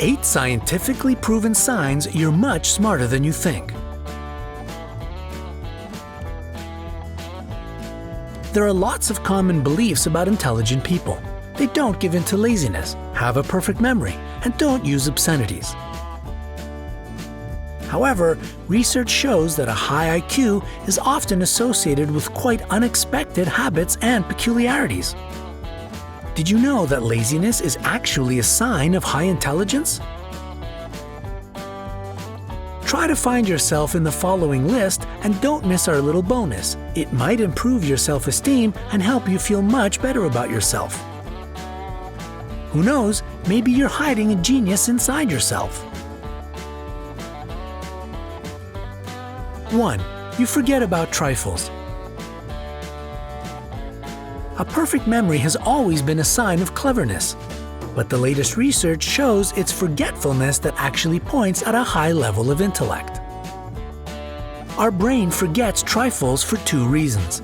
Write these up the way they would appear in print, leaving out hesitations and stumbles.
8 scientifically proven signs you're much smarter than you think. There are lots of common beliefs about intelligent people. They don't give in to laziness, have a perfect memory, and don't use obscenities. However, research shows that a high IQ is often associated with quite unexpected habits and peculiarities. Did you know that laziness is actually a sign of high intelligence? Try to find yourself in the following list and don't miss our little bonus. It might improve your self-esteem and help you feel much better about yourself. Who knows, maybe you're hiding a genius inside yourself. 1. You forget about trifles. A perfect memory has always been a sign of cleverness, but the latest research shows it's forgetfulness that actually points at a high level of intellect. Our brain forgets trifles for 2 reasons.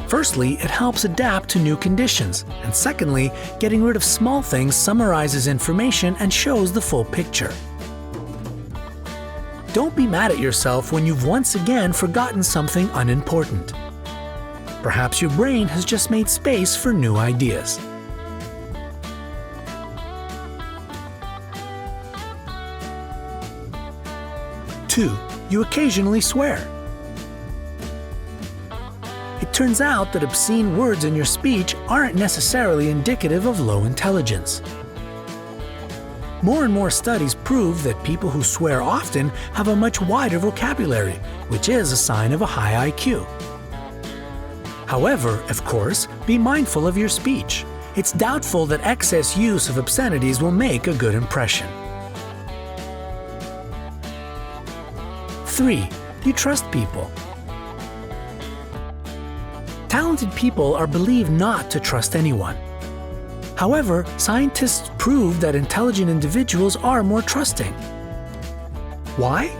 Firstly, it helps adapt to new conditions, and secondly, getting rid of small things summarizes information and shows the full picture. Don't be mad at yourself when you've once again forgotten something unimportant. Perhaps your brain has just made space for new ideas. 2. You occasionally swear. It turns out that obscene words in your speech aren't necessarily indicative of low intelligence. More and more studies prove that people who swear often have a much wider vocabulary, which is a sign of a high IQ. However, of course, be mindful of your speech. It's doubtful that excess use of obscenities will make a good impression. 3. You trust people. Talented people are believed not to trust anyone. However, scientists prove that intelligent individuals are more trusting. Why?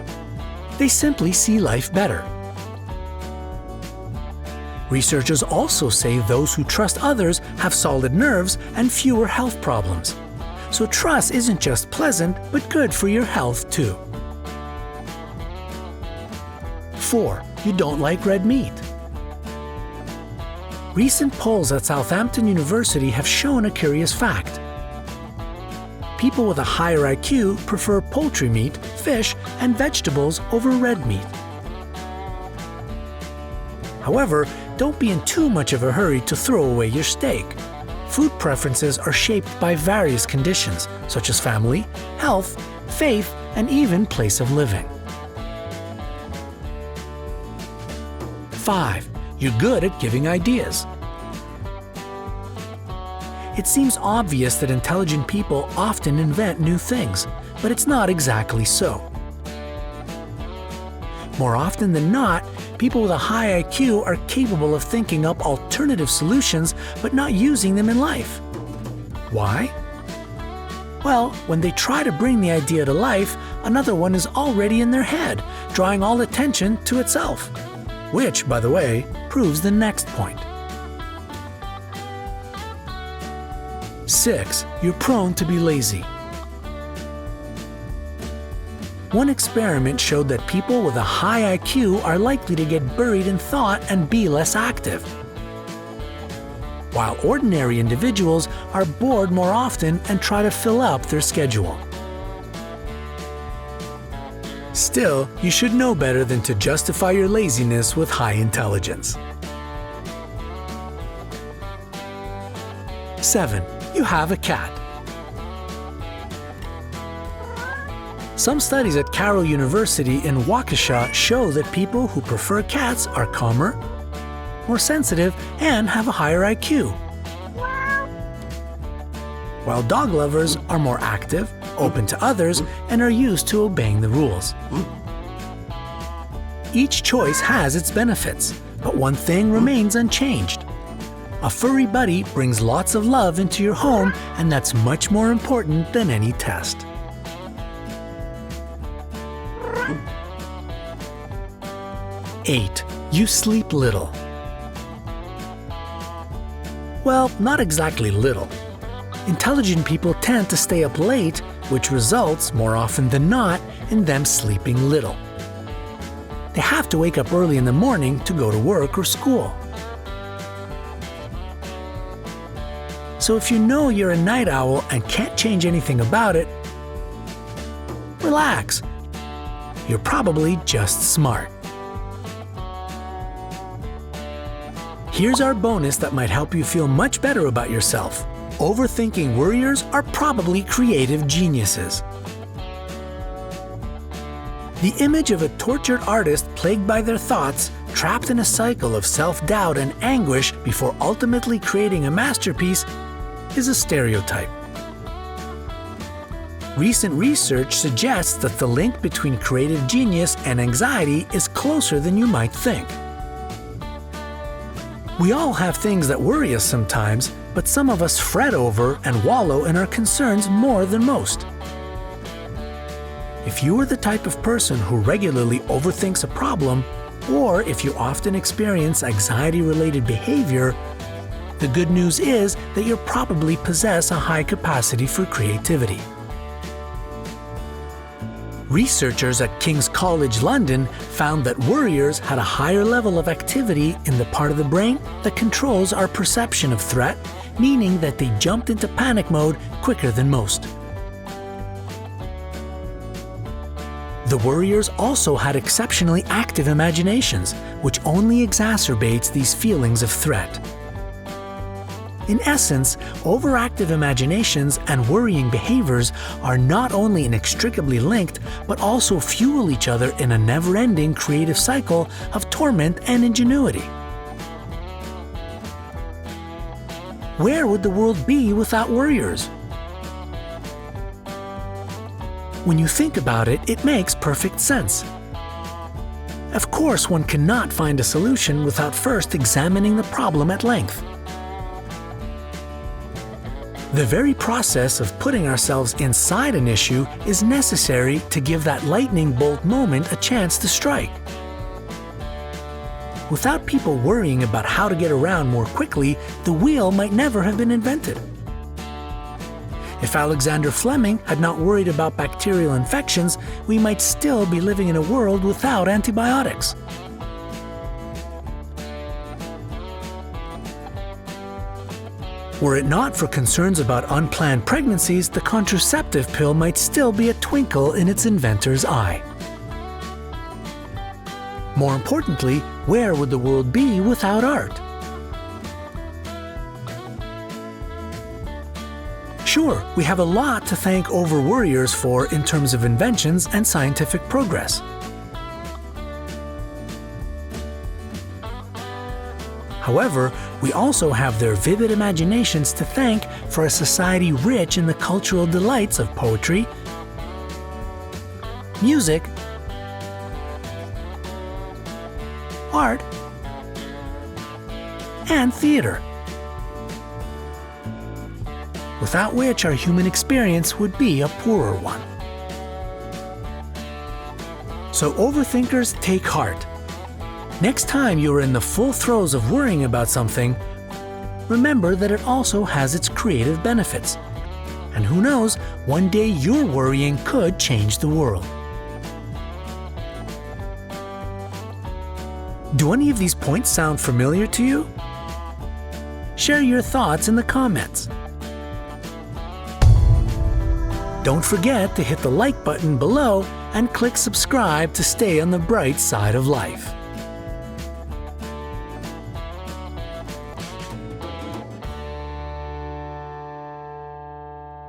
They simply see life better. Researchers also say those who trust others have solid nerves and fewer health problems. So trust isn't just pleasant, but good for your health too. 4. You don't like red meat. Recent polls at Southampton University have shown a curious fact. People with a higher IQ prefer poultry meat, fish, and vegetables over red meat. However, don't be in too much of a hurry to throw away your steak. Food preferences are shaped by various conditions, such as family, health, faith, and even place of living. 5. You're good at giving ideas. It seems obvious that intelligent people often invent new things, but it's not exactly so. More often than not, people with a high IQ are capable of thinking up alternative solutions but not using them in life. Why? Well, when they try to bring the idea to life, another one is already in their head, drawing all attention to itself. Which, by the way, proves the next point. 6. You're prone to be lazy. One experiment showed that people with a high IQ are likely to get buried in thought and be less active, while ordinary individuals are bored more often and try to fill up their schedule. Still, you should know better than to justify your laziness with high intelligence. 7. You have a cat. Some studies at Carroll University in Waukesha show that people who prefer cats are calmer, more sensitive, and have a higher IQ. While dog lovers are more active, open to others, and are used to obeying the rules. Each choice has its benefits, but one thing remains unchanged. A furry buddy brings lots of love into your home, and that's much more important than any test. 8. You sleep little. Well, not exactly little. Intelligent people tend to stay up late, which results, more often than not, in them sleeping little. They have to wake up early in the morning to go to work or school. So if you know you're a night owl and can't change anything about it, relax. You're probably just smart. Here's our bonus that might help you feel much better about yourself. Overthinking worriers are probably creative geniuses. The image of a tortured artist plagued by their thoughts, trapped in a cycle of self-doubt and anguish before ultimately creating a masterpiece, is a stereotype. Recent research suggests that the link between creative genius and anxiety is closer than you might think. We all have things that worry us sometimes, but some of us fret over and wallow in our concerns more than most. If you are the type of person who regularly overthinks a problem, or if you often experience anxiety-related behavior, the good news is that you probably possess a high capacity for creativity. Researchers at King's College London found that worriers had a higher level of activity in the part of the brain that controls our perception of threat, meaning that they jumped into panic mode quicker than most. The worriers also had exceptionally active imaginations, which only exacerbates these feelings of threat. In essence, overactive imaginations and worrying behaviors are not only inextricably linked, but also fuel each other in a never-ending creative cycle of torment and ingenuity. Where would the world be without worriers? When you think about it, it makes perfect sense. Of course, one cannot find a solution without first examining the problem at length. The very process of putting ourselves inside an issue is necessary to give that lightning bolt moment a chance to strike. Without people worrying about how to get around more quickly, the wheel might never have been invented. If Alexander Fleming had not worried about bacterial infections, we might still be living in a world without antibiotics. Were it not for concerns about unplanned pregnancies, the contraceptive pill might still be a twinkle in its inventor's eye. More importantly, where would the world be without art? Sure, we have a lot to thank over-worriers for in terms of inventions and scientific progress. However, we also have their vivid imaginations to thank for a society rich in the cultural delights of poetry, music, art, and theater, without which our human experience would be a poorer one. So overthinkers, take heart. Next time you are in the full throes of worrying about something, remember that it also has its creative benefits. And who knows, one day your worrying could change the world. Do any of these points sound familiar to you? Share your thoughts in the comments. Don't forget to hit the like button below and click subscribe to stay on the bright side of life.